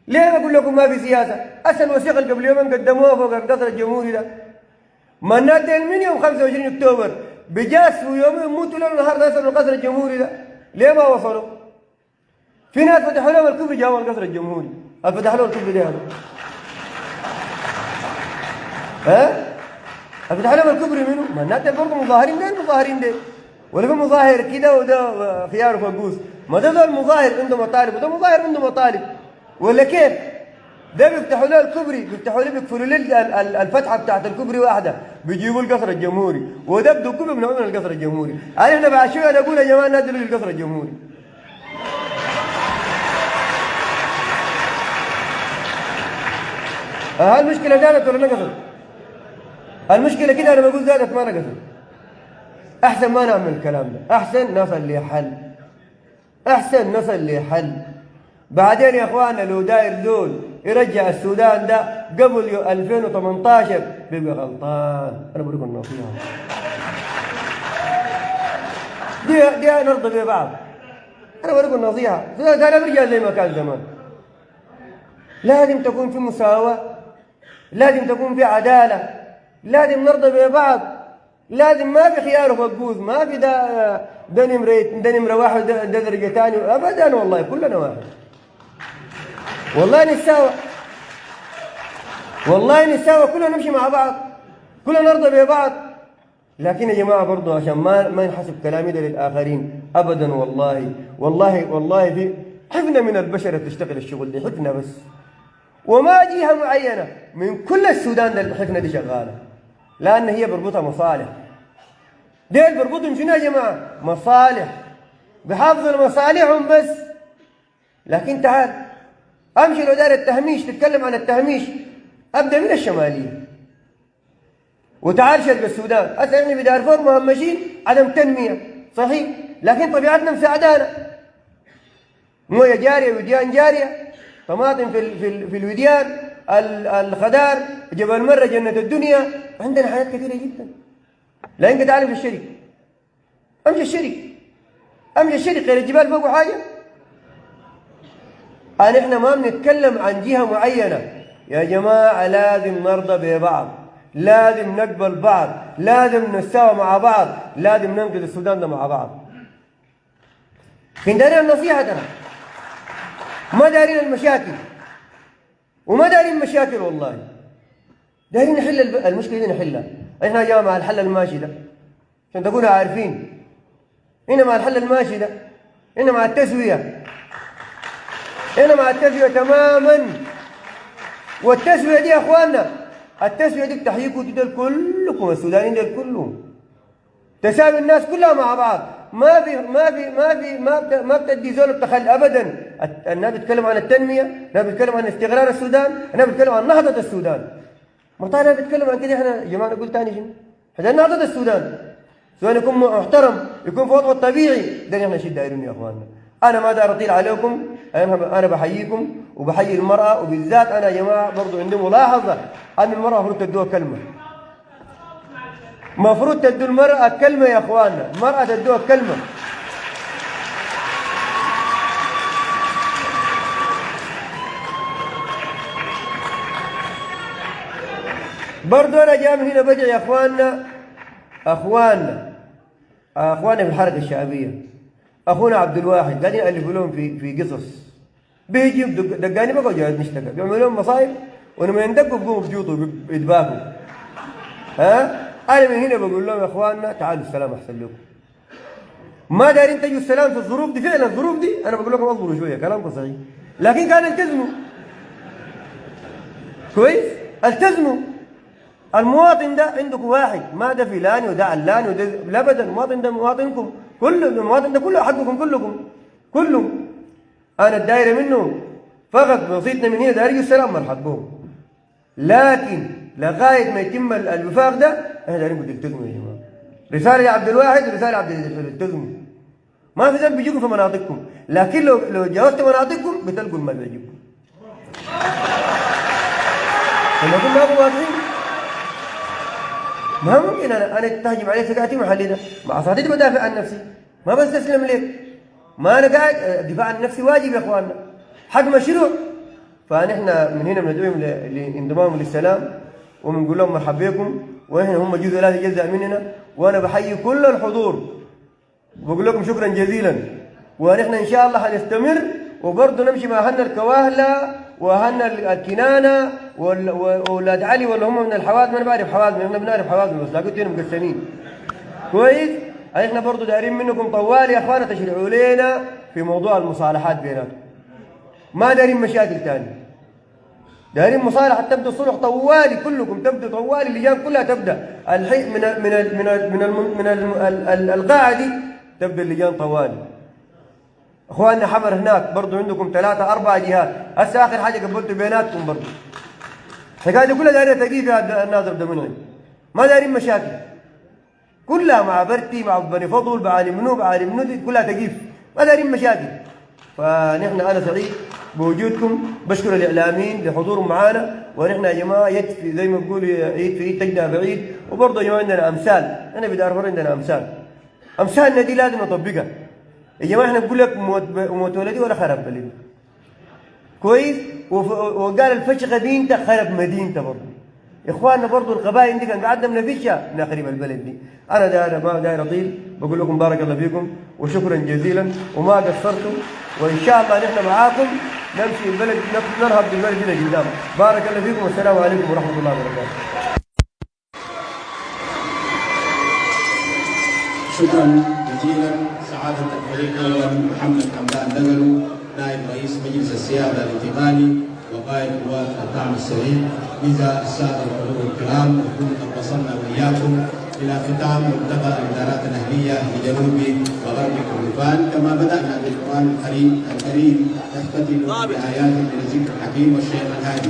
ليه بقول لكم ما في سياسة؟ أصل الوثيقة اللي قبل يومين قدموها فوق القصر الجمهوري ده منات دين من يوم 25 أكتوبر بجاسوا يوم يموتوا ليل ونهار ناس من القصر الجمهوري ده ليه ما وصلوا؟ في ناس فتحوا لهم الكوبري جوا القصر الجمهوري فتحوا لهم الكوبري ده ها؟ فتحوا لهم الكوبري منو؟ منات برضه مظاهرين ده مظاهرين ده ولا في مظاهر كده وده خيار فقوس ما ده المظاهر عنده مطالب وده مظاهر عنده مطالب ولا كيف؟ ده بيفتحوا له الكوبري بيفتحوا له بيقفلوا له الفتحه بتاعت الكوبري واحده بيجيبوا القصر الجمهوري وده بدقوا من القصر الجمهوري احنا بعد شويه نقول يا جماعه نادلوا للقصر الجمهوري المشكله زادت ولا نقصت؟ المشكله كده انا بقول زادت ما نقصت احسن ما نعمل الكلام ده احسن نصل لحل احسن نصل لحل بعدين يا اخواننا لو داير زول يرجع السودان ده قبل 2018 بيبقى غلطان انا بقول لكم النصيحه دي نرضى بها بعض انا بقول لكم النصيحه السودان بيرجع زي ما كان زمان لازم تكون في مساواه لازم تكون في عداله لازم نرضى بها بعض لازم ما في خيار وفقوس ما في ده نمره واحد ده درجه ثانيه ابدا والله كلنا واحد والله نتساوى والله نتساوى كلنا نمشي مع بعض كلنا نرضى ببعض لكن يا جماعه برضه عشان ما ينحسب كلامي ده للاخرين ابدا والله والله والله في حفنه من البشر تشتغل الشغل دي حفنه بس وما جهه معينه من كل السودان ده الحفنه دي شغاله لان هي بربطها مصالح ديل بربطهم شنو يا جماعه؟ مصالح بحافظوا مصالحهم بس لكن تعال امشي لو داير التهميش تتكلم عن التهميش ابدا من الشماليه وتعال شرق السودان هسه احنا في دارفور مهمشين عدم تنميه صحيح لكن طبيعتنا مساعدانا مويه جاريه وديان جاريه طماطم في الوديان الخضار جبل مره جنه الدنيا عندنا حاجات كثيره جدا لا انت تعرف الشرك امشي الشرك غير الجبال فوق حاجه احنا ما بنتكلم عن جهه معينه يا جماعه لازم نرضى ببعض لازم نقبل بعض لازم نستوى مع بعض لازم ننقذ السودان ده مع بعض عندنا النصيحه ترى ما دارين المشاكل وما دارين مشاكل والله دارين نحل المشكله دي نحلها احنا يا مع الحل الماشي ده عشان تكونوا عارفين هنا مع الحل الماشي ده هنا مع التسويه هنا مع التسويه تماما والتسويه دي يا اخواننا التسويه دي بتحييكم دول كلكم السودانيين دول كلهم تساوي الناس كلها مع بعض ما بتدي زول التخلي ابدا الناس بتتكلم عن التنميه الناس بتتكلم عن استقرار السودان الناس بتتكلم عن نهضه السودان مرتاح بيتكلم عن كده احنا يا جماعه نقول ثاني شنو؟ احنا نهضه السودان السودان يكون محترم يكون في وضعه الطبيعي ده احنا شيء دايرين يا اخواننا انا ما داير اطيل عليكم انا بحييكم وبحيي المراه وبالذات انا يا جماعه برضه عندي ملاحظه ان المراه المفروض تدوها كلمه مفروض تدوا المراه كلمه يا اخواننا المراه تدوها كلمه برضه انا جاي من هنا بجي يا اخواننا في الحركه الشعبيه اخونا عبد الواحد قاعدين يالفوا لهم في قصص بيجي دقاني بقوا جايين نشتغل بيعملوا لهم مصايب ولما يندقوا بيقوموا بجوطوا بيتباكوا انا من هنا بقول لهم يا اخواننا تعالوا السلام احسن لكم ما دارين تجوا السلام في الظروف دي فعلا الظروف دي انا بقول لكم اصبروا شويه كلامكم صحيح لكن كان التزموا كويس التزموا المواطن ده عندكم واحد ما ده فلان وده علان وده لا ابدا المواطن ده مواطنكم كله المواطن ده كله حقكم كله انا الدايره منه فقط بسيطنا من هنا داير السلام مرحب بهم لكن لغايه ما يتم الوفاق ده احنا دايرين نقول التزموا يا جماعه رساله يا عبد الواحد ورساله عبد التزموا ما في ذنب بيجيكم في مناطقكم لكن لو جاوزت مناطقكم بتلقوا المال بيجيكم لما كنا ما واضحين ما ممكن انا تهجم علي سقاتي محلي ده مع صديقي بدافع عن نفسي ما بستسلم لك ما انا قاعد الدفاع عن نفسي واجب يا اخواننا حق مشروع فنحن من هنا بندعوهم لانضمامهم للسلام وبنقول لهم مرحبا بكم، ونحن هم جزء لا يتجزأ مننا. وانا بحيي كل الحضور وبقول لكم شكرا جزيلا، ونحن ان شاء الله حنستمر وبرضه نمشي مع اهلنا الكواهله واهلنا الكنانه واولاد علي ولا هم من الحوادث. انا بعرف حوادث، احنا بنعرف حوادث بس لقيت هنا مقسمين كويس. احنا برضه دايرين منكم طوال يا اخوانا تشرعوا لنا في موضوع المصالحات بيناتكم، ما دايرين مشاكل ثانيه، دايرين مصالحه تبدا الصلح طوالي، كلكم تبدا طوالي، اللجان كلها تبدا الحين من القاعه دي تبدا اللجان طوالي. اخواننا حمر هناك برضه عندكم 3 4 جهات، هسه اخر حاجه قبلتوا بيناتكم برضه. الحكايه دي كلها دايرين تقييد فيها الناظر دمنعي، ما دايرين مشاكل، كلها مع برتي مع بني فضل بعالي منو بعالي منو كلها تقيف، ما دايرين مشاكل. فنحن انا سعيد بوجودكم، بشكر الاعلاميين لحضورهم معانا، ونحن يا جماعه يد في زي ما بيقولوا يد في يد تجدها بعيد. وبرضه يا جماعه عندنا امثال، انا في دارفور عندنا امثالنا دي لازم نطبقها يا جماعه. احنا بنقول لك موت ولدي ولا خرب بلدي كويس، وقال الفشخه دي انت خرب مدينته برضه. اخواننا برضه القبائل دي كان قعدنا منافسها نخرب البلد دي. انا داير ما داير اطيل، بقول لكم بارك الله فيكم وشكرا جزيلا وما قصرتم، وان شاء الله نحن معاكم نمشي البلد ننهض بالبلد دي لقدام. بارك الله فيكم والسلام عليكم ورحمه الله وبركاته. شكرا جزيلا سعادة الفريق الأول محمد حمدان دقلو نائب رئيس مجلس السيادة الانتقالي وقائد قوات الدعم السريع. إذا السادة الحضور الكرام نكون قد وصلنا وإياكم إلى ختام ملتقى الإدارات الأهلية لجنوب وغرب كردفان. كما بدأنا بالقرآن الكريم نختتم بآيات من الذكر الحكيم والشيخ الهادي.